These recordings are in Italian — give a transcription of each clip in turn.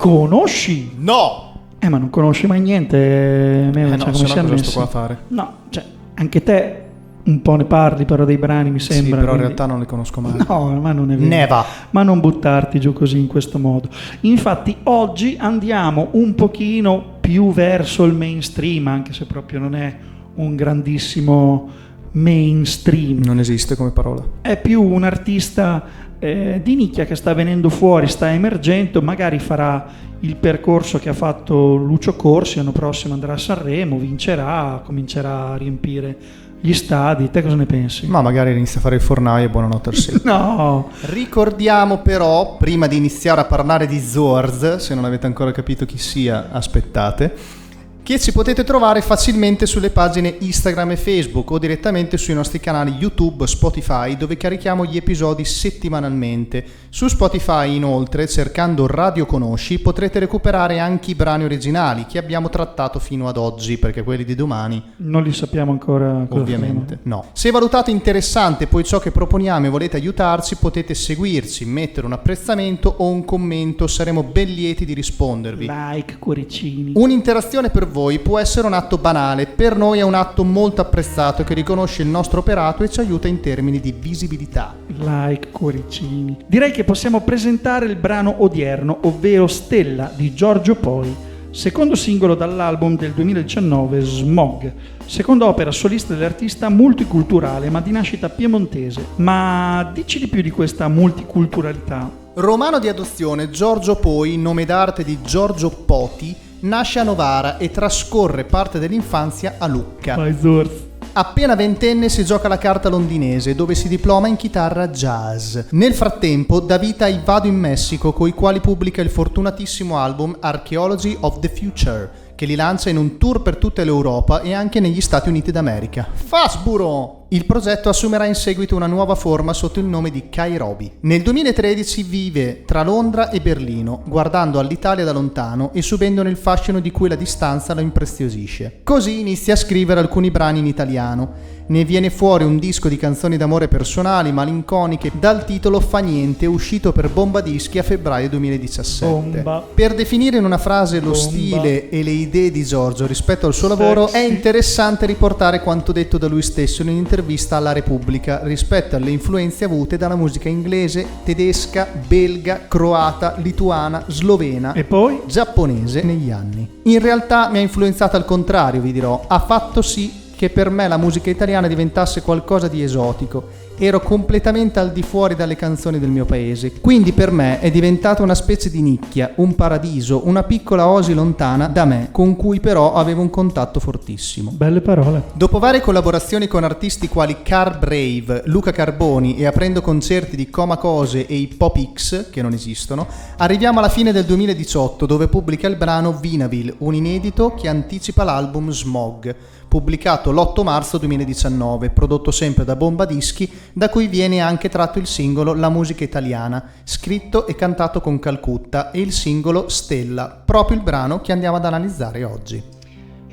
Conosci? No! Ma non conosci mai niente. No, se no cosa sto qua a fare? No, cioè, anche te un po' ne parli però dei brani, mi sembra. Sì, però quindi... in realtà non li conosco mai. No, ma non è vero. Neva. Ma non buttarti giù così in questo modo. Infatti oggi andiamo un pochino più verso il mainstream, anche se proprio non è un grandissimo mainstream. Non esiste come parola. È più un artista di nicchia che sta venendo fuori, sta emergendo, magari farà il percorso che ha fatto Lucio Corsi, l'anno prossimo andrà a Sanremo, vincerà, comincerà a riempire gli stadi. Te cosa ne pensi? Ma magari inizia a fare il fornaio e buonanotte al secco. No! Ricordiamo però, prima di iniziare a parlare di Zorz, se non avete ancora capito chi sia, aspettate, che ci potete trovare facilmente sulle pagine Instagram e Facebook o direttamente sui nostri canali YouTube, Spotify, dove carichiamo gli episodi settimanalmente. Su Spotify, inoltre, cercando Radio Conosci, potrete recuperare anche i brani originali che abbiamo trattato fino ad oggi, perché quelli di domani non li sappiamo ancora. Ovviamente no. Se valutate interessante poi ciò che proponiamo e volete aiutarci, potete seguirci, mettere un apprezzamento o un commento, saremo ben lieti di rispondervi. Like, cuoricini. Un'interazione per voi può essere un atto banale, per noi è un atto molto apprezzato che riconosce il nostro operato e ci aiuta in termini di visibilità. Like, cuoricini. Direi che possiamo presentare il brano odierno, ovvero Stella di Giorgio Poi, secondo singolo dall'album del 2019 Smog, seconda opera solista dell'artista multiculturale ma di nascita piemontese. Ma dici di più di questa multiculturalità. Romano di adozione, Giorgio Poi, nome d'arte di Giorgio Poti, nasce a Novara e trascorre parte dell'infanzia a Lucca. Vai Zorz. Appena ventenne si gioca la carta londinese, dove si diploma in chitarra jazz. Nel frattempo dà vita ai Vado in Messico, coi quali pubblica il fortunatissimo album Archaeology of the Future, che li lancia in un tour per tutta l'Europa e anche negli Stati Uniti d'America. Fasburo! Il progetto assumerà in seguito una nuova forma sotto il nome di Kairobi. Nel 2013 vive tra Londra e Berlino, guardando all'Italia da lontano e subendone il fascino di cui la distanza lo impreziosisce. Così inizia a scrivere alcuni brani in italiano. Ne viene fuori un disco di canzoni d'amore personali, malinconiche, dal titolo Fa Niente, uscito per Bomba Dischi a febbraio 2017. Bomba. Per definire in una frase lo stile e le idee di Giorgio rispetto al suo lavoro, è interessante riportare quanto detto da lui stesso in un'intervista alla Repubblica rispetto alle influenze avute dalla musica inglese, tedesca, belga, croata, lituana, slovena E poi? giapponese negli anni. In realtà mi ha influenzato al contrario, vi dirò. Ha fatto sì che per me la musica italiana diventasse qualcosa di esotico. Ero completamente al di fuori dalle canzoni del mio paese, quindi per me è diventata una specie di nicchia, un paradiso, una piccola oasi lontana da me, con cui però avevo un contatto fortissimo. Belle parole. Dopo varie collaborazioni con artisti quali Car Brave, Luca Carboni e aprendo concerti di Coma Cose e i Pop X, che non esistono, arriviamo alla fine del 2018, dove pubblica il brano Vinaville, un inedito che anticipa l'album Smog, pubblicato l'8 marzo 2019, prodotto sempre da Bomba Dischi, da cui viene anche tratto il singolo La musica italiana, scritto e cantato con Calcutta, e il singolo Stella, proprio il brano che andiamo ad analizzare oggi.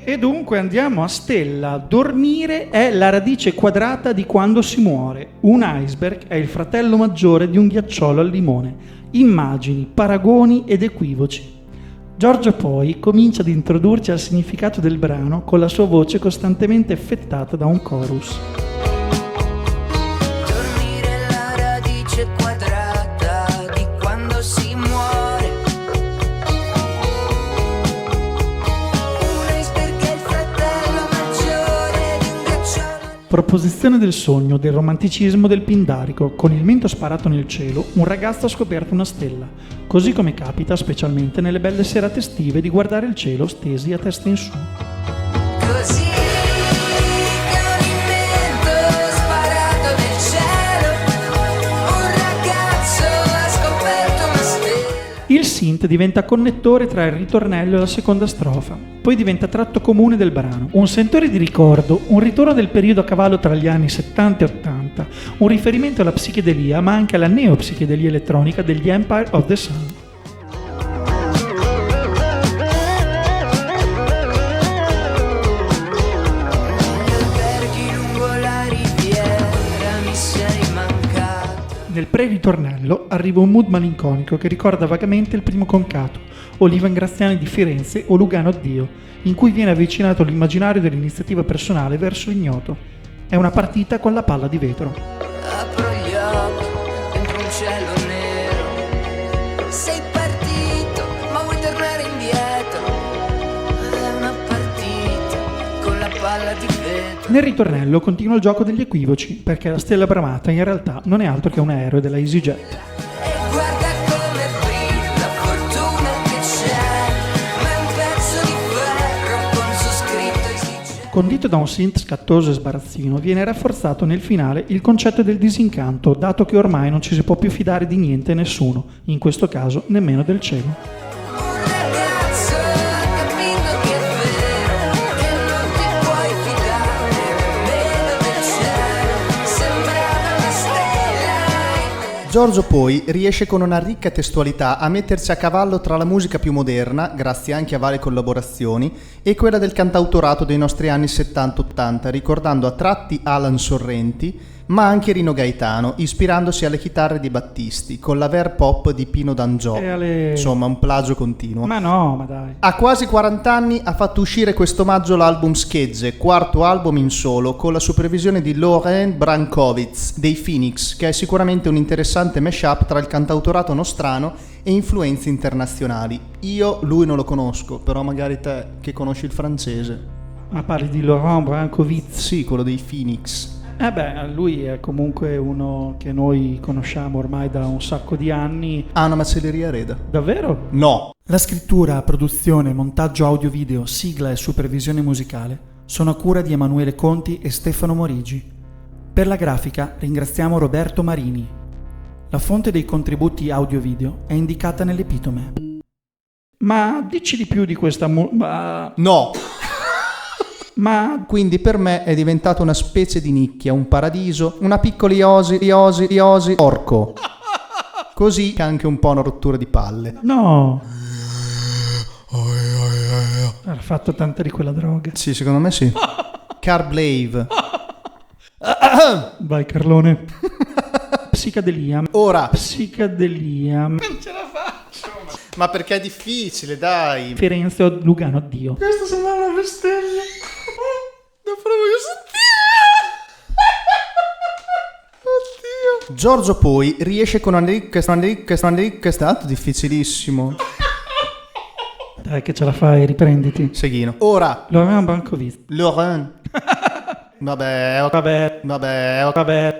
E dunque andiamo a Stella. Dormire è la radice quadrata di quando si muore. Un iceberg è il fratello maggiore di un ghiacciolo al limone. Immagini, paragoni ed equivoci. Giorgio poi comincia ad introdurci al significato del brano con la sua voce costantemente effettata da un chorus. Dormire è la radice quadrata di quando si muore. Un iceberg è il fratello maggiore di un ghiacciolo. Proposizione del sogno, del romanticismo, del pindarico. Con il mento sparato nel cielo, un ragazzo ha scoperto una stella. Così come capita, specialmente nelle belle serate estive, di guardare il cielo stesi a testa in su. Così che un invento sparato nel cielo, un ragazzo ha scoperto una stella. Il synth diventa connettore tra il ritornello e la seconda strofa, poi diventa tratto comune del brano, un sentore di ricordo, un ritorno del periodo a cavallo tra gli anni 70 e 80, un riferimento alla psichedelia ma anche alla neopsichedelia elettronica degli Empire of the Sun. Nel pre-ritornello arriva un mood malinconico che ricorda vagamente il primo concato, Oliva Ingraziani di Firenze o Lugano Dio, in cui viene avvicinato l'immaginario dell'iniziativa personale verso l'ignoto. È una partita con la palla di vetro. Apro gli occhi dentro un cielo nero. Sei partito, ma vuoi tornare indietro. È una partita con la palla di vetro. Nel ritornello continua il gioco degli equivoci, perché la stella bramata in realtà non è altro che un aereo della EasyJet. E guarda come brilla la fortuna che c'è. Ma è un pezzo di ferro con su scritto EasyJet. Condito da un synth scattoso e sbarazzino, viene rafforzato nel finale il concetto del disincanto, dato che ormai non ci si può più fidare di niente e nessuno, in questo caso nemmeno del cielo. Un ragazzo ha capito che è vero, che non ti puoi fidare nemmeno del cielo. Sembrava una stella. Giorgio poi riesce con una ricca testualità a mettersi a cavallo tra la musica più moderna, grazie anche a varie collaborazioni, e quella del cantautorato dei nostri anni 70-80, ricordando a tratti Alan Sorrenti, ma anche Rino Gaetano, ispirandosi alle chitarre di Battisti, con l'aver pop di Pino D'Angiò. Insomma, un plagio continuo. Ma no, ma dai. A quasi 40 anni ha fatto uscire questo maggio l'album Schegge, quarto album in solo, con la supervisione di Laurent Brankovic dei Phoenix, che è sicuramente un interessante mashup tra il cantautorato nostrano e influenze internazionali. Io lui non lo conosco, però magari te che conosci il francese. Ma parli di Laurent Brankovic? Sì, quello dei Phoenix. Lui è comunque uno che noi conosciamo ormai da un sacco di anni. Ha una macelleria a Reda. Davvero? No. La scrittura, produzione, montaggio audio-video, sigla e supervisione musicale sono a cura di Emanuele Conti e Stefano Morigi. Per la grafica ringraziamo Roberto Marini. La fonte dei contributi audio-video è indicata nell'epitome. Ma dici di più di questa No. Ma quindi per me è diventata una specie di nicchia, un paradiso, una piccola iosi, orco. Così che anche un po' una rottura di palle. no. Ha fatto tanta di quella droga. Sì, secondo me sì. Carblave. Vai Carlone. Psicadelia. Ora. Psicadelia. Ma perché è difficile, dai. Firenze o Lugano, addio. Questa sembra una bestemmia. Dopo la voglio sentire. Oddio. Giorgio poi riesce con una ricca, è stato difficilissimo. Dai che ce la fai, riprenditi. Seghino. Ora. Laurent Brankovic. Laurent. Vabbè.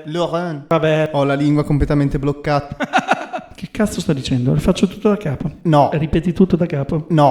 Laurent. Ho la lingua completamente bloccata. Che cazzo sto dicendo? Lo faccio tutto da capo. No. Ripeti tutto da capo. No.